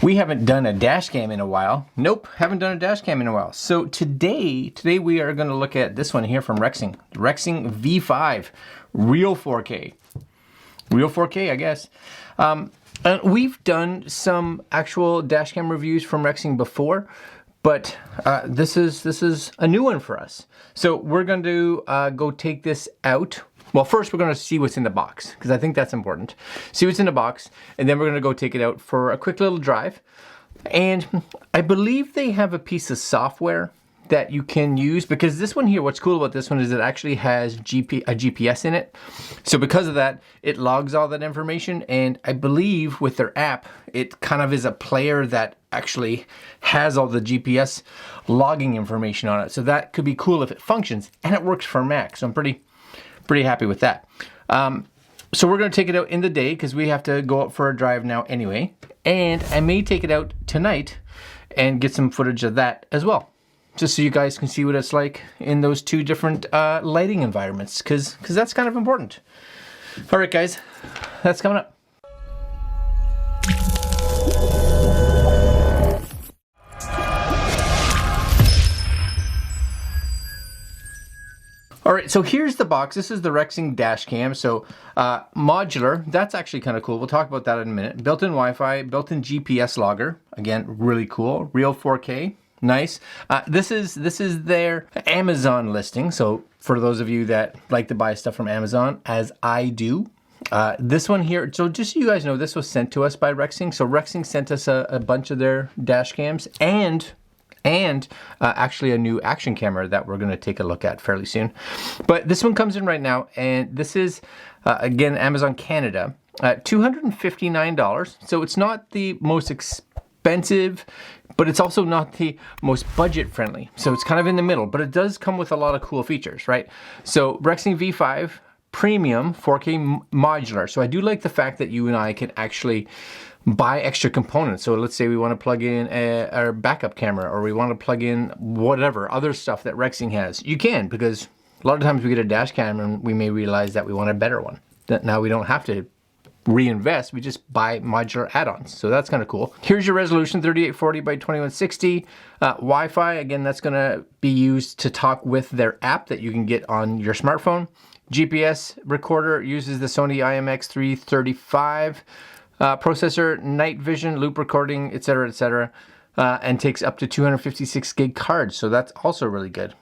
We haven't done a dash cam in a while. Nope, haven't done a dash cam in a while. So today we are going to look at this one here from Rexing. Rexing V5, real 4K. Real 4K, I guess. And we've done some actual dash cam reviews from Rexing before, but this is a new one for us. So we're going to go take this out. Well, first we're going to see what's in the box, because I think that's important. See what's in the box, and then we're going to go take it out for a quick little drive. And I believe they have a piece of software that you can use, because this one here, what's cool about this one is it actually has a GPS in it. So because of that, it logs all that information, and I believe with their app, it kind of is a player that actually has all the GPS logging information on it. So that could be cool if it functions, and it works for Mac. So I'm pretty happy with that. So we're going to take it out in the day because we have to go out for a drive now anyway. And I may take it out tonight and get some footage of that as well, just so you guys can see what it's like in those two different lighting environments, because that's kind of important. All right, guys, that's coming up. All right, so here's the box. This is the Rexing Dash Cam. So modular, that's actually kind of cool. We'll talk about that in a minute. Built-in Wi-Fi, built-in GPS logger. Again, really cool. Real 4K, nice. This is their Amazon listing. So for those of you that like to buy stuff from Amazon, as I do, this one here, so just so you guys know, this was sent to us by Rexing. So Rexing sent us a bunch of their dash cams and actually a new action camera that we're going to take a look at fairly soon. But this one comes in right now, and this is, again, Amazon Canada, $259. So it's not the most expensive, but it's also not the most budget friendly. So it's kind of in the middle, but it does come with a lot of cool features, right? So Rexing V5 Premium 4K modular. So I do like the fact that you and I can actually buy extra components. So let's say we want to plug in our backup camera, or we want to plug in whatever other stuff that Rexing has. You can, because a lot of times we get a dash cam and we may realize that we want a better one. That now we don't have to reinvest, we just buy modular add-ons. So that's kind of cool. Here's your resolution, 3840 by 2160. Wi-Fi, again, that's going to be used to talk with their app that you can get on your smartphone. GPS recorder uses the Sony IMX335. Processor, night vision, loop recording, etc., and takes up to 256 gig cards. So that's also really good.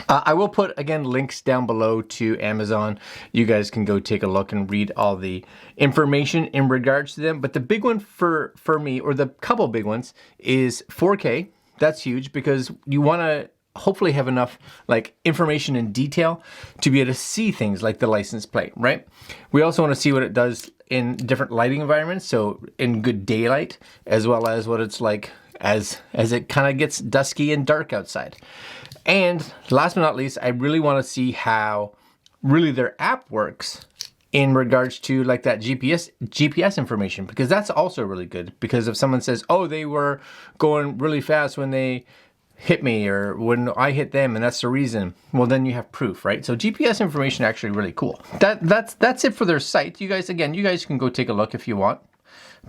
I will put, again, links down below to Amazon. You guys can go take a look and read all the information in regards to them. But the big one for me, or the couple big ones, is 4K. That's huge, because you want to hopefully have enough like information and detail to be able to see things like the license plate, right? We also want to see what it does in different lighting environments, so in good daylight, as well as what it's like as it kind of gets dusky and dark outside. And last but not least, I really want to see how really their app works in regards to like that GPS information, because that's also really good. Because if someone says, oh, they were going really fast when they hit me, or when I hit them, and that's the reason, well, then you have proof, right? So GPS information actually really cool. That's it for their site. You guys can go take a look if you want,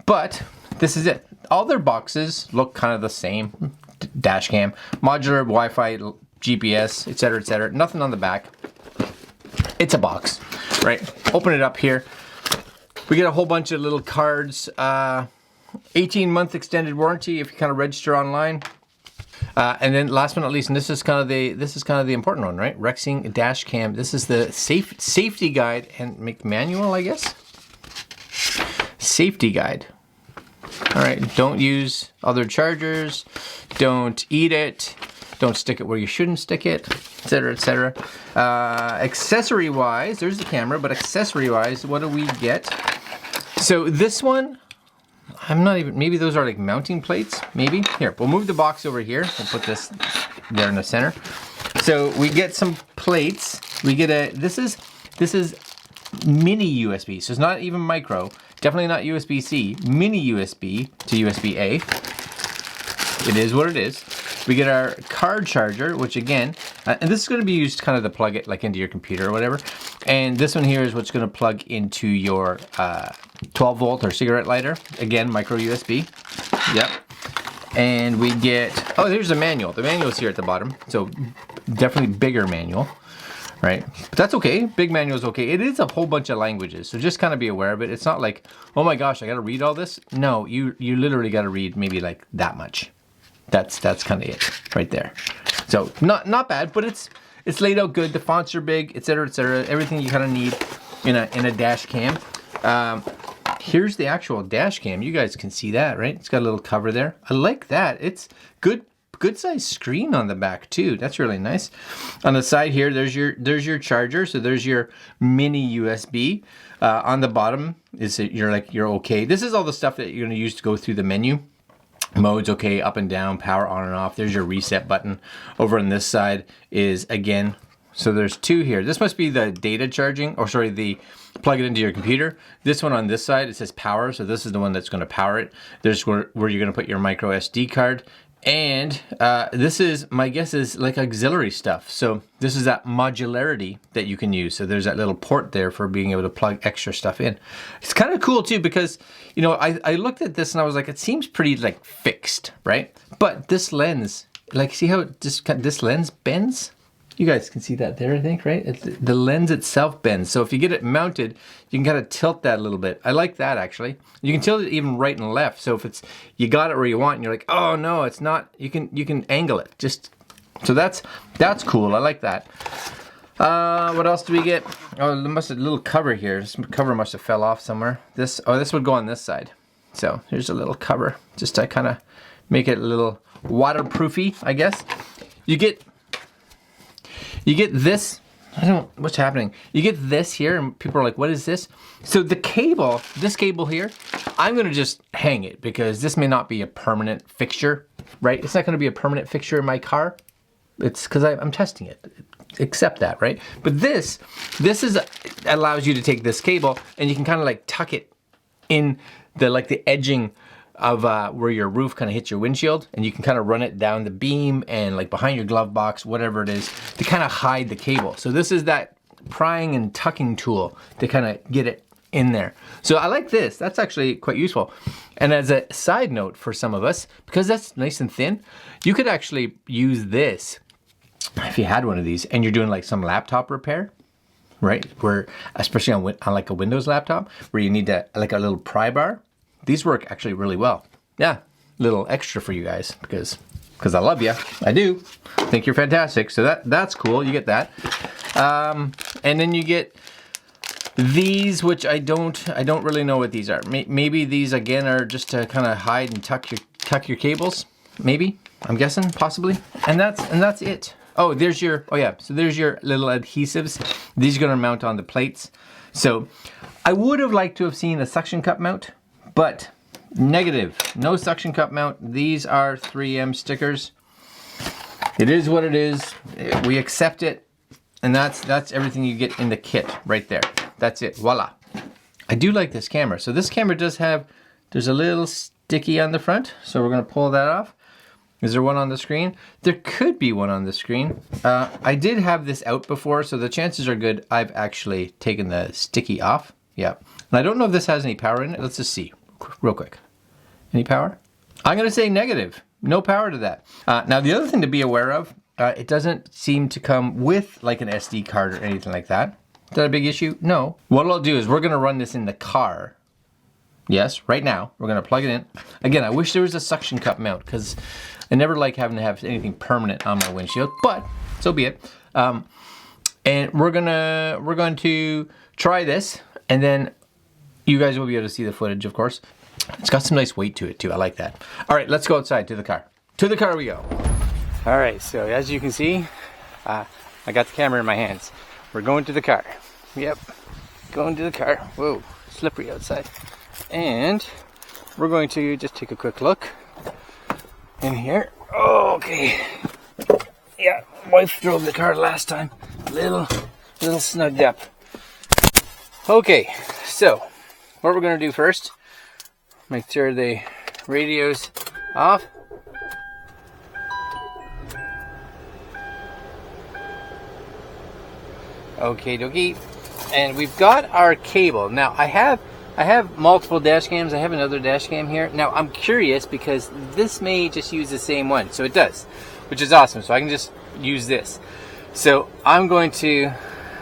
but this is it. All their boxes look kind of the same. Dash cam, modular, Wi-Fi, GPS, etc. Nothing on the back. It's a box, right? Open it up here. We get a whole bunch of little cards. 18-month extended warranty if you kind of register online. And then last but not least, and this is kind of the important one, right? Rexing Dash Cam. This is the safety guide and manual, I guess. Safety guide. All right, don't use other chargers. Don't eat it. Don't stick it where you shouldn't stick it, etc. Accessory-wise, there's the camera, but accessory-wise, what do we get? So this one, I'm not even, maybe those are like mounting plates, maybe. Here, we'll move the box over here. We'll put this there in the center. So we get some plates. We get this is mini USB, so it's not even micro, definitely not USB-C, mini USB to USB-A. It is what it is. We get our card charger, which again, and this is going to be used kind of to plug it like into your computer or whatever. And this one here is what's going to plug into your 12 volt or cigarette lighter. Again, micro USB. Yep. And we get, oh, there's the manual. The manual's here at the bottom. So definitely bigger manual, right? But that's okay. Big manual is okay. It is a whole bunch of languages. So just kind of be aware of it. It's not like, oh my gosh, I got to read all this. No, you literally got to read maybe like that much. That's kind of it right there. So not bad, but it's laid out good. The fonts are big, etc., etc. Everything you kind of need in a dash cam. Here's the actual dash cam. You guys can see that, right? It's got a little cover there. I like that. It's good size screen on the back too. That's really nice. On the side here, there's your charger. So there's your mini USB. On the bottom is you're okay. This is all the stuff that you're going to use to go through the menu. Modes, okay, up and down, power on and off. There's your reset button. Over on this side is, again, so there's two here. This must be the data charging, or sorry, the plug it into your computer. This one on this side, it says power, so this is the one that's going to power it. There's where you're going to put your micro SD card. And this is, my guess is like auxiliary stuff. So this is that modularity that you can use. So there's that little port there for being able to plug extra stuff in. It's kind of cool too, because, you know, I looked at this and I was like, it seems pretty like fixed, right? But this lens, like, see how this lens bends? You guys can see that there, I think, right? The lens itself bends. So if you get it mounted, you can kind of tilt that a little bit. I like that, actually. You can tilt it even right and left. So if it's, you got it where you want and you're like, oh no, it's not, you can angle it. Just, so that's cool. I like that. What else do we get? Oh, there must have a little cover here. This cover must have fell off somewhere. This would go on this side. So here's a little cover, just to kind of make it a little waterproofy, I guess. You get this, what's happening? You get this here and people are like, what is this? So the cable, this cable here, I'm gonna just hang it because this may not be a permanent fixture, right? It's not gonna be a permanent fixture in my car. It's because I'm testing it. Accept that, right? But this allows you to take this cable and you can kind of like tuck it in the edging of where your roof kind of hits your windshield, and you can kind of run it down the beam and like behind your glove box, whatever it is, to kind of hide the cable. So this is that prying and tucking tool to kind of get it in there. So I like this. That's actually quite useful. And as a side note for some of us, because that's nice and thin, you could actually use this if you had one of these and you're doing like some laptop repair, right? Where, especially on like a Windows laptop, where you need like a little pry bar. These work actually really well. Yeah, little extra for you guys because I love you. I do. I think you're fantastic. So that's cool. You get that. And then you get these, which I don't really know what these are. Maybe these again are just to kind of hide and tuck your cables. Maybe, I'm guessing, possibly. And that's it. Oh, there's your, oh yeah, so there's your little adhesives. These are gonna mount on the plates. So I would have liked to have seen a suction cup mount, but negative, no suction cup mount. These are 3M stickers. It is what it is. We accept it. And that's everything you get in the kit right there. That's it, voila. I do like this camera. So this camera does have, there's a little sticky on the front. So we're gonna pull that off. Is there one on the screen? There could be one on the screen. I did have this out before, so the chances are good I've actually taken the sticky off. Yeah. And I don't know if this has any power in it. Let's just see real quick. Any power? I'm gonna say negative. No power to that. Now the other thing to be aware of, it doesn't seem to come with like an SD card or anything like that. Is that a big issue? No. What I'll do is we're gonna run this in the car. Yes, right now. We're gonna plug it in. Again, I wish there was a suction cup mount because I never like having to have anything permanent on my windshield, but so be it. And we're going to try this, and then you guys will be able to see the footage, of course. It's got some nice weight to it too. I like that. All right, let's go outside to the car. To the car we go. All right, so as you can see, I got the camera in my hands. We're going to the car. Yep, going to the car. Whoa, slippery outside. And we're going to just take a quick look in here. Oh, okay. Yeah, wife drove the car last time. Little snugged up. Okay, so what we're gonna do first, make sure the radio's off. Okay dokie. And we've got our cable. Now I have I have multiple dash cams. I have another dash cam here. Now I'm curious because this may just use the same one. So it does, which is awesome. So I can just use this. So I'm going to,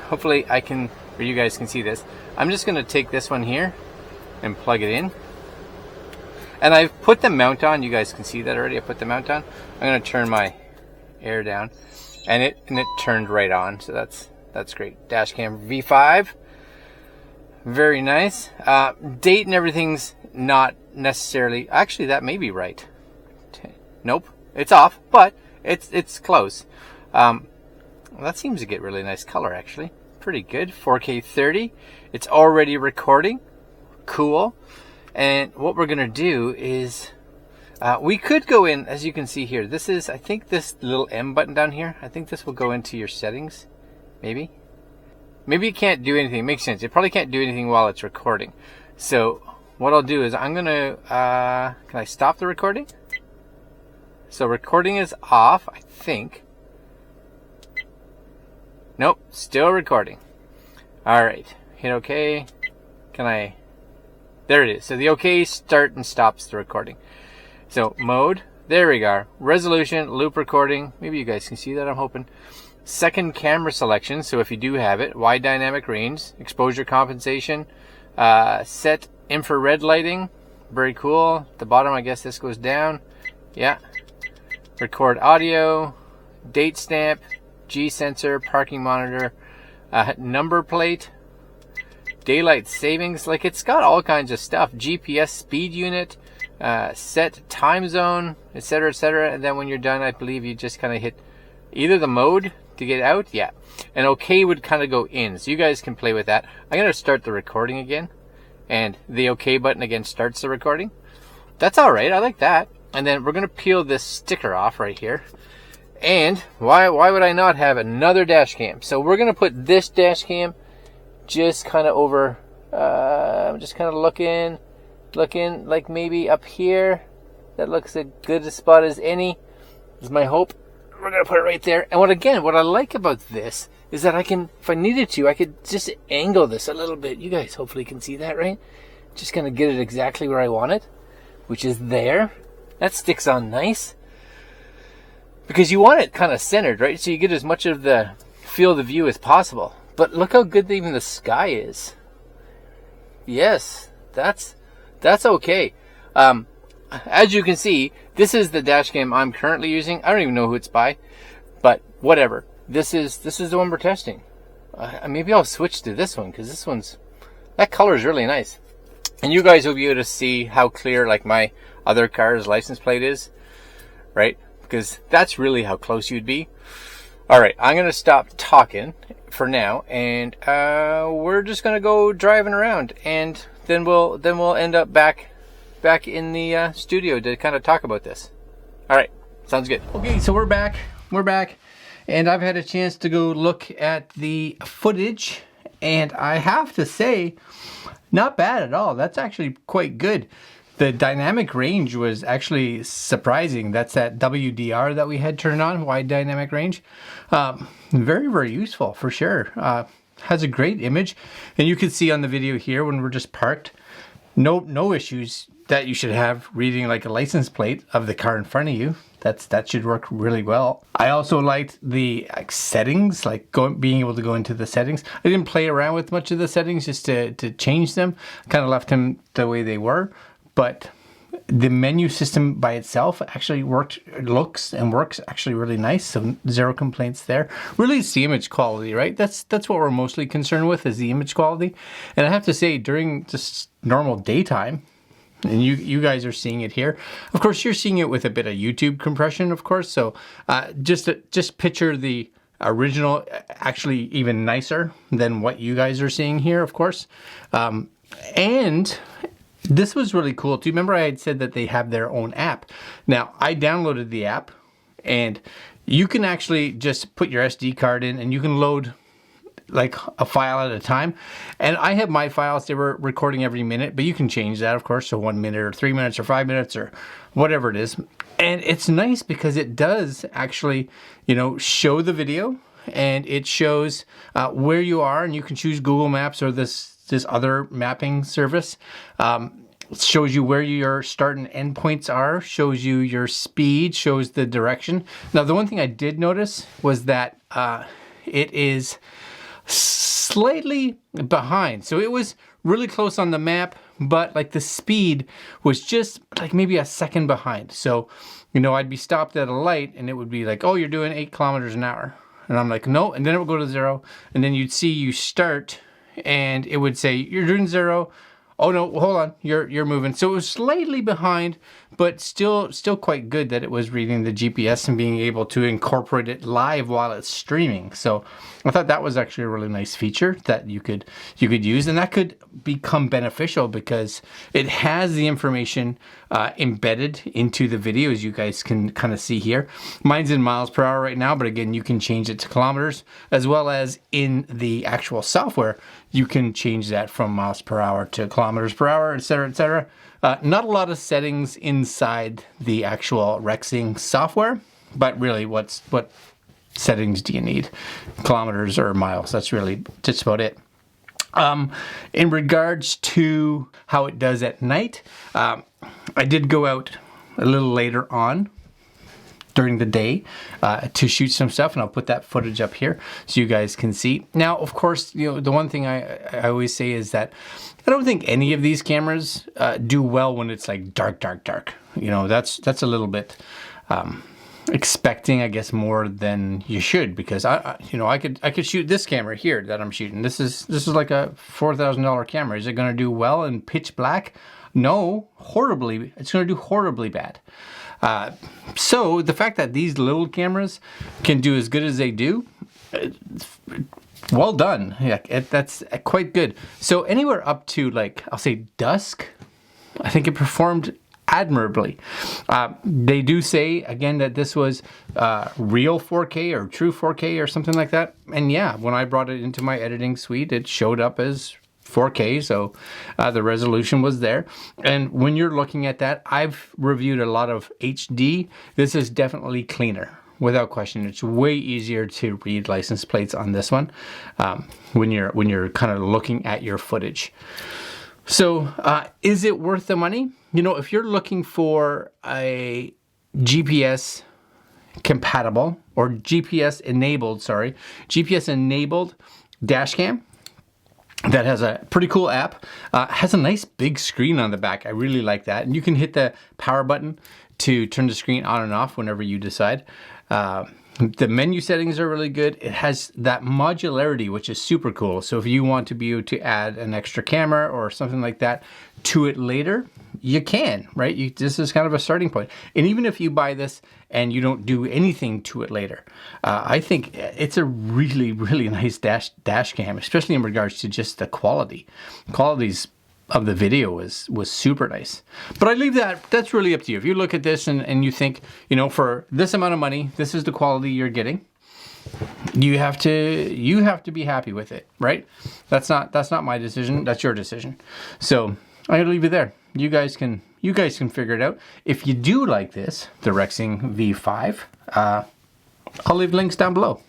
hopefully I can, or you guys can see this. I'm just going to take this one here and plug it in. And I've put the mount on. You guys can see that already. I put the mount on. I'm going to turn my air down, and it turned right on. So that's great. Dashcam V5. Very nice. Date and everything's not necessarily. Actually, that may be right. Nope, it's off, but it's close. That seems to get really nice color. Actually, pretty good. 4K 30. It's already recording. Cool. And what we're gonna do is we could go in, as you can see here. This is, I think, this little M button down here. I think this will go into your settings. Maybe you can't do anything. It makes sense. You probably can't do anything while it's recording. So what I'll do is I'm gonna can I stop the recording? So recording is off, I think. Nope, still recording. All right, hit OK. Can I? There it is. So the OK start and stops the recording. So mode, there we go. Resolution, loop recording. Maybe you guys can see that, I'm hoping. Second camera selection, so if you do have it. Wide dynamic range, exposure compensation, set infrared lighting. Very cool. At the bottom, I guess this goes down. Yeah. Record audio, date stamp, G sensor, parking monitor, number plate, daylight savings. Like, it's got all kinds of stuff. GPS speed unit, set time zone, etc., etc. And then when you're done, I believe you just kind of hit either the mode to get out, yeah, and OK would kind of go in. So you guys can play with that. I'm gonna start the recording again, and the OK button again starts the recording. That's all right. I like that. And then we're gonna peel this sticker off right here. And why would I not have another dash cam? So we're gonna put this dash cam just kind of over. I'm just kind of looking like maybe up here. That looks as good a spot as any. Is my hope. We're gonna put it right there. And what I like about this is that I can, if I needed to, I could just angle this a little bit. You guys hopefully can see that, right? Just gonna get it exactly where I want it, which is there. That sticks on nice. Because you want it kind of centered, right? So you get as much of the field of the view as possible. But look how good even the sky is. Yes, that's okay. As you can see, this is the dash cam I'm currently using. I don't even know who it's by, but whatever. This is the one we're testing. Maybe I'll switch to this one because this one's, that color is really nice. And you guys will be able to see how clear like my other car's license plate is, right? Because that's really how close you'd be. All right, I'm gonna stop talking for now, and we're just gonna go driving around, and then we'll end up back in the studio to kind of talk about this. All right, sounds good. Okay, so we're back, and I've had a chance to go look at the footage, and I have to say, not bad at all. That's actually quite good. The dynamic range was actually surprising. That's that WDR that we had turned on, wide dynamic range. Very, very useful for sure. Has a great image, and you can see on the video here when we're just parked, no issues that you should have reading like a license plate of the car in front of you. That should work really well. I also liked the settings, like being able to go into the settings. I didn't play around with much of the settings just to change them. Kind of left them the way they were, but the menu system by itself actually works actually really nice. So zero complaints there. Really, it's the image quality, right? That's what we're mostly concerned with, is the image quality. And I have to say, during just normal daytime, and you guys are seeing it here. Of course, you're seeing it with a bit of YouTube compression, of course. So just picture the original, actually even nicer than what you guys are seeing here, of course. And this was really cool. Do you remember I had said that they have their own app? Now, I downloaded the app, and you can actually just put your SD card in, and you can load like a file at a time. And I have my files, they were recording every minute, but you can change that, of course, so 1 minute or 3 minutes or 5 minutes or whatever it is. And it's nice because it does actually, show the video, and it shows where you are, and you can choose Google Maps or this this other mapping service. It shows you where your start and end points are, shows you your speed, shows the direction. Now, the one thing I did notice was that it is slightly behind. So it was really close on the map, but like the speed was just like maybe a second behind. So, you know, I'd be stopped at a light and it would be like, oh, you're doing 8 kilometers an hour. And I'm like, no. And then it would go to 0. And then you'd see you start and it would say, you're doing 0. Oh no, hold on, you're moving. So it was slightly behind, but still quite good that it was reading the GPS and being able to incorporate it live while it's streaming. So I thought that was actually a really nice feature that you could use, and that could become beneficial because it has the information embedded into the video, as you guys can kind of see here. Mine's in miles per hour right now, but again, you can change it to kilometers, as well as in the actual software, you can change that from miles per hour to kilometers per hour, etc., etc. Not a lot of settings inside the actual Rexing software, but really what settings do you need? Kilometers or miles, that's really just about it. In regards to how it does at night, I did go out a little later on during the day to shoot some stuff, and I'll put that footage up here so you guys can see. Now, of course, you know, the one thing I always say is that I don't think any of these cameras do well when it's like dark. You know, that's a little bit expecting, I guess, more than you should, because I could shoot this camera here that I'm shooting. This is like a $4,000 camera. Is it going to do well in pitch black? No, horribly. It's going to do horribly bad. So the fact that these little cameras can do as good as they do, well done. Yeah, that's quite good. So anywhere up to, like, I'll say dusk, I think it performed admirably. They do say again that this was real 4K or true 4K or something like that. And yeah, when I brought it into my editing suite, it showed up as 4K, so the resolution was there. And when you're looking at that, I've reviewed a lot of HD. This is definitely cleaner, without question. It's way easier to read license plates on this one when you're kind of looking at your footage. So is it worth the money? You know, if you're looking for a GPS compatible or GPS enabled dash cam that has a pretty cool app, has a nice big screen on the back. I really like that. And you can hit the power button to turn the screen on and off whenever you decide. The menu settings are really good. It has that modularity, which is super cool. So if you want to be able to add an extra camera or something like that to it later, you can, right? This is kind of a starting point. And even if you buy this and you don't do anything to it later, I think it's a really, really nice dash cam, especially in regards to just the quality. Qualities of the video was super nice. But I leave that's really up to you. If you look at this and you think, you know, for this amount of money, this is the quality you're getting, you have to be happy with it, right? That's not my decision, that's your decision. So I'm gonna leave it there. You guys can figure it out. If you do like this, the Rexing V5, I'll leave links down below.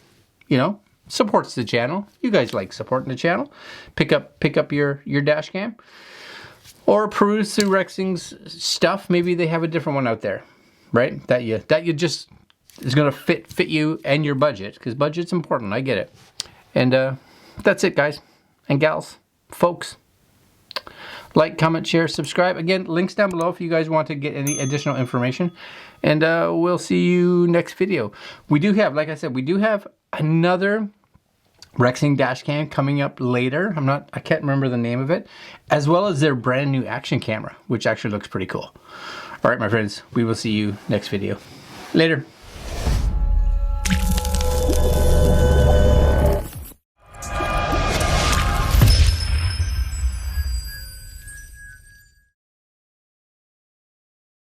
You know, supports the channel. You guys like supporting the channel. Pick up your dash cam, or peruse through Rexing's stuff. Maybe they have a different one out there, right? That you just is gonna fit you and your budget, because budget's important. I get it. And that's it, guys and gals, folks. Like, comment, share, subscribe. Again, links down below if you guys want to get any additional information. And we'll see you next video. We do have, like I said, we do have another Rexing dash cam coming up later. I can't remember the name of it, as well as their brand new action camera, which actually looks pretty cool. All right, my friends, we will see you next video. Later.